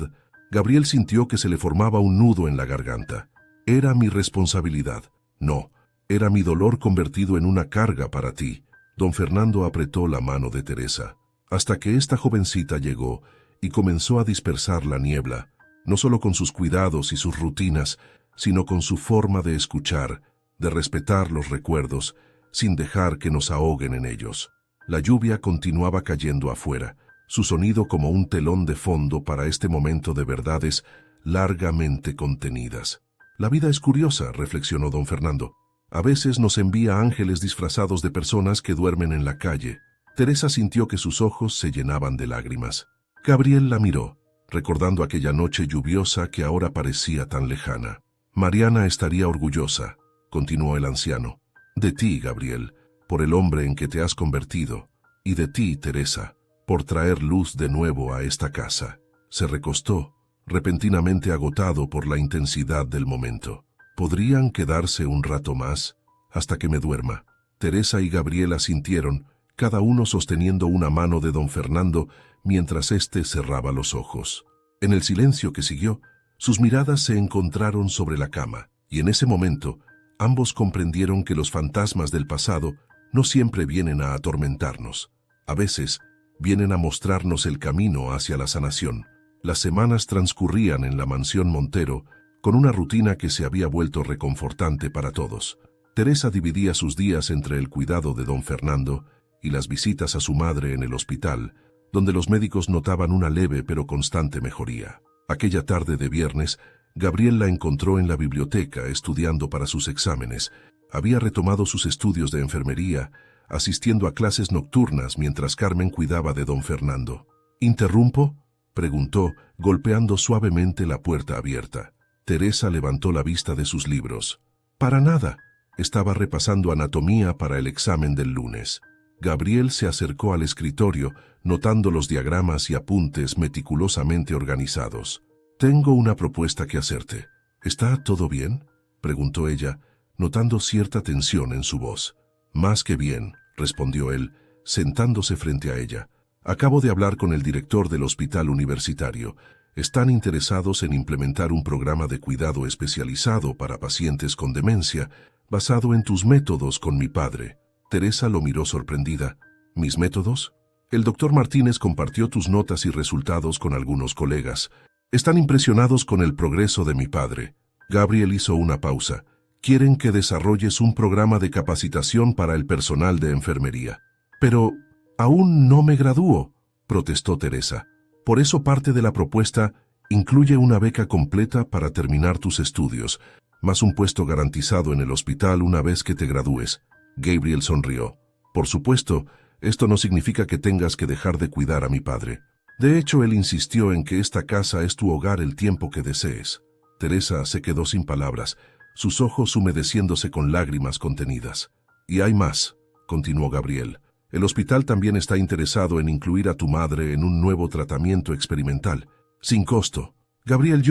Gabriel sintió que se le formaba un nudo en la garganta. Era mi responsabilidad. No, era mi dolor convertido en una carga para ti. Don Fernando apretó la mano de Teresa, hasta que esta jovencita llegó y comenzó a dispersar la niebla, no solo con sus cuidados y sus rutinas, sino con su forma de escuchar, de respetar los recuerdos, sin dejar que nos ahoguen en ellos. La lluvia continuaba cayendo afuera, su sonido como un telón de fondo para este momento de verdades largamente contenidas. La vida es curiosa, reflexionó don Fernando. A veces nos envía ángeles disfrazados de personas que duermen en la calle. Teresa sintió que sus ojos se llenaban de lágrimas. Gabriel la miró, recordando aquella noche lluviosa que ahora parecía tan lejana. Mariana estaría orgullosa, continuó el anciano, de ti, Gabriel, por el hombre en que te has convertido, y de ti, Teresa, por traer luz de nuevo a esta casa. Se recostó, repentinamente agotado por la intensidad del momento. ¿Podrían quedarse un rato más, hasta que me duerma? Teresa y Gabriela sintieron, cada uno sosteniendo una mano de don Fernando, mientras éste cerraba los ojos. En el silencio que siguió, sus miradas se encontraron sobre la cama, y en ese momento, ambos comprendieron que los fantasmas del pasado no siempre vienen a atormentarnos. A veces, vienen a mostrarnos el camino hacia la sanación. Las semanas transcurrían en la mansión Montero, con una rutina que se había vuelto reconfortante para todos. Teresa dividía sus días entre el cuidado de don Fernando y las visitas a su madre en el hospital, donde los médicos notaban una leve pero constante mejoría. Aquella tarde de viernes, Gabriel la encontró en la biblioteca estudiando para sus exámenes. Había retomado sus estudios de enfermería, asistiendo a clases nocturnas mientras Carmen cuidaba de don Fernando. ¿Interrumpo?, preguntó, golpeando suavemente la puerta abierta. Teresa levantó la vista de sus libros. Para nada. Estaba repasando anatomía para el examen del lunes. Gabriel se acercó al escritorio, notando los diagramas y apuntes meticulosamente organizados. Tengo una propuesta que hacerte. ¿Está todo bien?, preguntó ella, notando cierta tensión en su voz. Más que bien, respondió él, sentándose frente a ella. Acabo de hablar con el director del hospital universitario. Están interesados en implementar un programa de cuidado especializado para pacientes con demencia, basado en tus métodos con mi padre. Teresa lo miró sorprendida. ¿Mis métodos? El doctor Martínez compartió tus notas y resultados con algunos colegas. Están impresionados con el progreso de mi padre. Gabriel hizo una pausa. Quieren que desarrolles un programa de capacitación para el personal de enfermería. Pero aún no me gradúo, protestó Teresa. Por eso parte de la propuesta incluye una beca completa para terminar tus estudios, más un puesto garantizado en el hospital una vez que te gradúes. Gabriel sonrió. Por supuesto, esto no significa que tengas que dejar de cuidar a mi padre. De hecho, él insistió en que esta casa es tu hogar el tiempo que desees. Teresa se quedó sin palabras, sus ojos humedeciéndose con lágrimas contenidas. Y hay más, continuó Gabriel. El hospital también está interesado en incluir a tu madre en un nuevo tratamiento experimental, sin costo. Gabriel,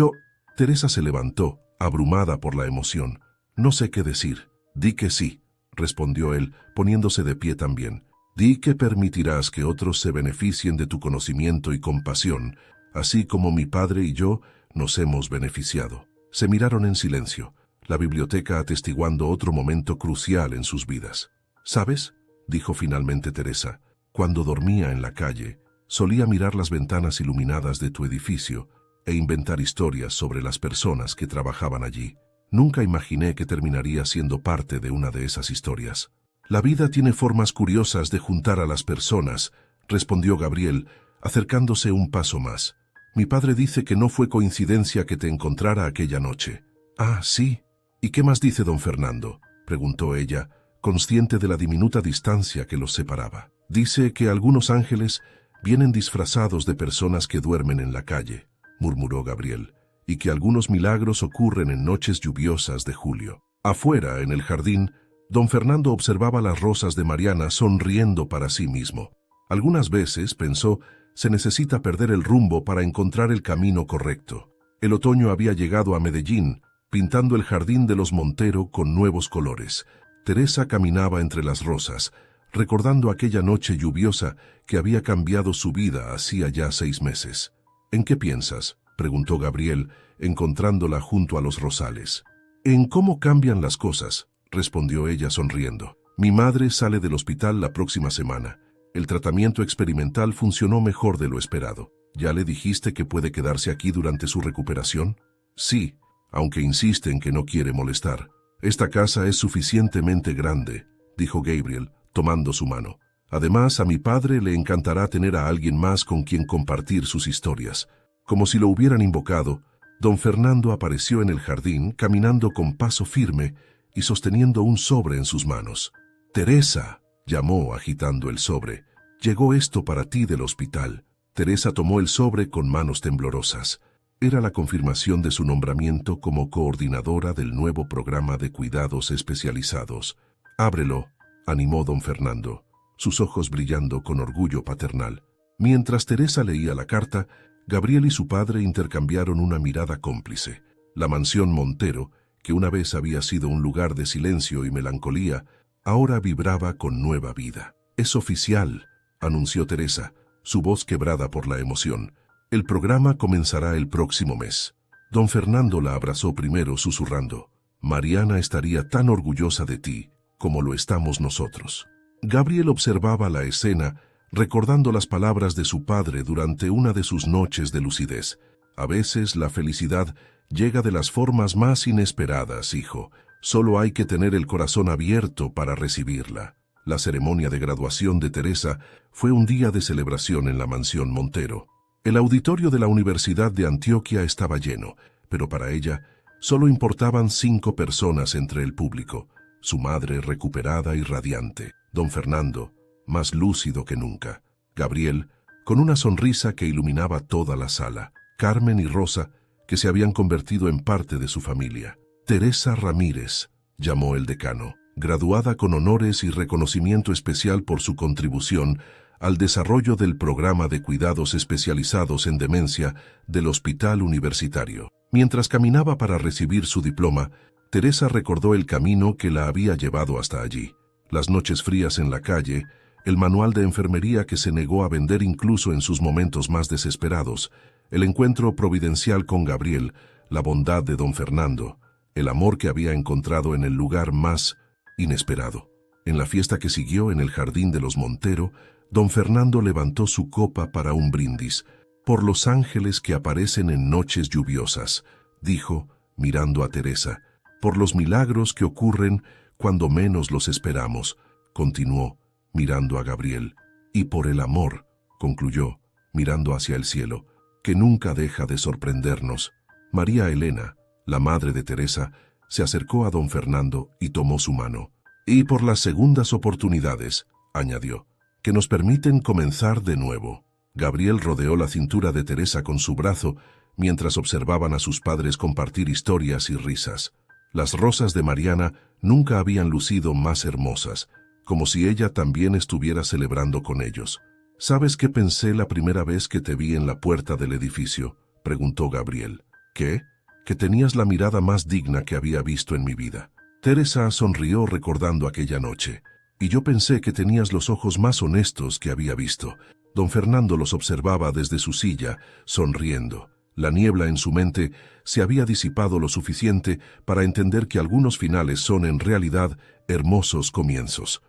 Teresa se levantó, abrumada por la emoción. No sé qué decir. Di que sí, respondió él, poniéndose de pie también. Di que permitirás que otros se beneficien de tu conocimiento y compasión, así como mi padre y yo nos hemos beneficiado. Se miraron en silencio, la biblioteca atestiguando otro momento crucial en sus vidas. ¿Sabes?, dijo finalmente Teresa, cuando dormía en la calle, solía mirar las ventanas iluminadas de tu edificio e inventar historias sobre las personas que trabajaban allí. Nunca imaginé que terminaría siendo parte de una de esas historias. La vida tiene formas curiosas de juntar a las personas, respondió Gabriel, acercándose un paso más. Mi padre dice que no fue coincidencia que te encontrara aquella noche. Ah, sí. ¿Y qué más dice don Fernando?, preguntó ella, consciente de la diminuta distancia que los separaba. Dice que algunos ángeles vienen disfrazados de personas que duermen en la calle, murmuró Gabriel, y que algunos milagros ocurren en noches lluviosas de julio. Afuera, en el jardín, don Fernando observaba las rosas de Mariana sonriendo para sí mismo. Algunas veces, pensó, se necesita perder el rumbo para encontrar el camino correcto. El otoño había llegado a Medellín, pintando el jardín de los Montero con nuevos colores. Teresa caminaba entre las rosas, recordando aquella noche lluviosa que había cambiado su vida hacía ya 6 meses. ¿En qué piensas?, preguntó Gabriel, encontrándola junto a los rosales. En cómo cambian las cosas, respondió ella sonriendo. Mi madre sale del hospital la próxima semana. El tratamiento experimental funcionó mejor de lo esperado. ¿Ya le dijiste que puede quedarse aquí durante su recuperación? Sí, aunque insiste en que no quiere molestar. Esta casa es suficientemente grande, dijo Gabriel, tomando su mano. Además, a mi padre le encantará tener a alguien más con quien compartir sus historias. Como si lo hubieran invocado, don Fernando apareció en el jardín, caminando con paso firme y sosteniendo un sobre en sus manos. «Teresa», llamó agitando el sobre, «llegó esto para ti del hospital». Teresa tomó el sobre con manos temblorosas. Era la confirmación de su nombramiento como coordinadora del nuevo programa de cuidados especializados. «Ábrelo», animó don Fernando, sus ojos brillando con orgullo paternal. Mientras Teresa leía la carta, Gabriel y su padre intercambiaron una mirada cómplice. La mansión Montero, que una vez había sido un lugar de silencio y melancolía, ahora vibraba con nueva vida. «Es oficial», anunció Teresa, su voz quebrada por la emoción. «El programa comenzará el próximo mes». Don Fernando la abrazó primero, susurrando: «Mariana estaría tan orgullosa de ti como lo estamos nosotros». Gabriel observaba la escena, recordando las palabras de su padre durante una de sus noches de lucidez. «A veces la felicidad llega de las formas más inesperadas, hijo. Solo hay que tener el corazón abierto para recibirla». La ceremonia de graduación de Teresa fue un día de celebración en la mansión Montero. El auditorio de la Universidad de Antioquia estaba lleno, pero para ella solo importaban 5 personas entre el público. Su madre recuperada y radiante, don Fernando, más lúcido que nunca, Gabriel, con una sonrisa que iluminaba toda la sala, Carmen y Rosa, que se habían convertido en parte de su familia. Teresa Ramírez, llamó el decano, graduada con honores y reconocimiento especial por su contribución al desarrollo del programa de cuidados especializados en demencia del Hospital Universitario. Mientras caminaba para recibir su diploma, Teresa recordó el camino que la había llevado hasta allí. Las noches frías en la calle, el manual de enfermería que se negó a vender incluso en sus momentos más desesperados, el encuentro providencial con Gabriel, la bondad de don Fernando, el amor que había encontrado en el lugar más inesperado. En la fiesta que siguió en el jardín de los Montero, don Fernando levantó su copa para un brindis. «Por los ángeles que aparecen en noches lluviosas», dijo, mirando a Teresa. «Por los milagros que ocurren cuando menos los esperamos», continuó, mirando a Gabriel. «Y por el amor», concluyó, mirando hacia el cielo, «que nunca deja de sorprendernos». María Elena, la madre de Teresa, se acercó a don Fernando y tomó su mano. «Y por las segundas oportunidades», añadió, «que nos permiten comenzar de nuevo». Gabriel rodeó la cintura de Teresa con su brazo mientras observaban a sus padres compartir historias y risas. Las rosas de Mariana nunca habían lucido más hermosas, como si ella también estuviera celebrando con ellos. «¿Sabes qué pensé la primera vez que te vi en la puerta del edificio?», preguntó Gabriel. «¿Qué?». «Que tenías la mirada más digna que había visto en mi vida». Teresa sonrió recordando aquella noche. «Y yo pensé que tenías los ojos más honestos que había visto». Don Fernando los observaba desde su silla, sonriendo. La niebla en su mente se había disipado lo suficiente para entender que algunos finales son en realidad hermosos comienzos.